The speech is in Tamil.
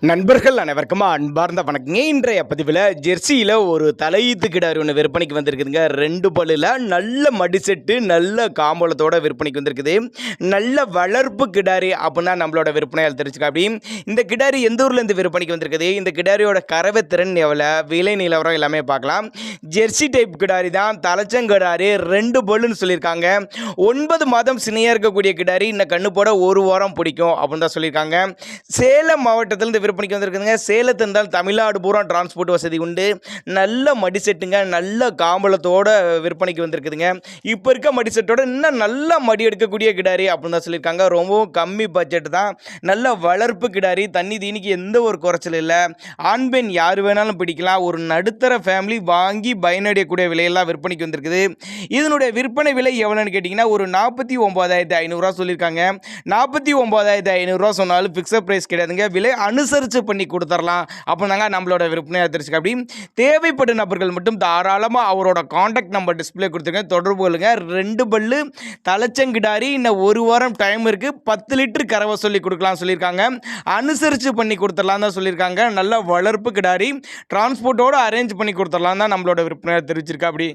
நண்பர்கள் அனைவருக்கும் அன்பார்ந்த வணக்கங்க. இன்றைய பதிவில் ஜெர்சியில் ஒரு தலையீத்து கிடாரி ஒன்று விற்பனைக்கு வந்திருக்குதுங்க. 2 பல்லில் நல்ல மடிசெட்டு நல்ல காம்பளத்தோட விற்பனைக்கு வந்திருக்குது. நல்ல வளர்ப்பு கிடாரி அப்படின்னா நம்மளோட விற்பனையால் தெரிஞ்சுக்க. அப்படி இந்த கிடாரி எந்த ஊர்லேருந்து விற்பனைக்கு வந்திருக்குது, இந்த கிடாரியோட கறவை திறன் எவ்வளோ, விலை நிலவரம் எல்லாமே பார்க்கலாம். ஜெர்சி டைப் கிடாரி தான், தலைச்சங்கிடாரி, 2 பல்லுன்னு சொல்லியிருக்காங்க. 9 மாதம் சினையாக இருக்கக்கூடிய கிடாரி, இந்த கண்ணு போட 1 வாரம் பிடிக்கும் அப்படின்னு தான் சொல்லியிருக்காங்க. சேலம் மாவட்டத்திலிருந்து விற்பனைக்கு வந்திருக்குதுங்க. சேலத்து இருந்தால் தமிழ்நாடு பூரா டிரான்ஸ்போர்ட் வசதி உண்டு. நல்ல மடிசெட்டுங்க, நல்ல காம்பளத்தோட விற்பனைக்கு வந்திருக்குதுங்க. இப்போ இருக்க மடிசெட்டோட இன்னும் நல்ல மடி எடுக்கக்கூடிய கிடாரி அப்படின்னு தான் சொல்லியிருக்காங்க. ரொம்பவும் கம்மி பட்ஜெட் தான், நல்ல வளர்ப்பு கிடாரி. தண்ணி தீனிக்கு எந்த ஒரு குறைச்சல் இல்லை. ஆண் பெண் யார் வேணாலும் பிடிக்கலாம். ஒரு நடுத்தர ஃபேமிலி வாங்கி பயனடையக்கூடிய விலையெல்லாம் விற்பனைக்கு வந்திருக்குது. இதனுடைய விற்பனை விலை எவ்வளோன்னு கேட்டிங்கன்னா ஒரு 49,500 சொல்லியிருக்காங்க. 49,500 சொன்னாலும் ஃபிக்ஸட் ப்ரைஸ் கிடையாதுங்க. விலை அனுசரித்து பண்ணி கொடுத்துடலாம் அப்படின்னாங்க நம்மளோட விற்பனையாக தெரிஞ்சுக்க. அப்படி தேவைப்படும் நபர்கள் மட்டும் தாராளமாக அவரோட காண்டாக்ட் நம்பர் டிஸ்பிளே கொடுத்துருக்கேன், தொடர்பு கொள்ளுங்க. 2 பல்லு தலைச்சங்கிடாரி, இன்னும் 1 வாரம் டைம் இருக்குது. 10 லிட்டர் கறவை சொல்லி கொடுக்கலாம் சொல்லியிருக்காங்க. அனுசரித்து பண்ணி கொடுத்துடலாம் தான் சொல்லியிருக்காங்க. நல்ல வளர்ப்பு கிடாரி, டிரான்ஸ்போர்ட்டோடு அரேஞ்ச் பண்ணி கொடுத்துடலாம் தான் நம்மளோட விற்பனையாக தெரிவிச்சிருக்கா. அப்படி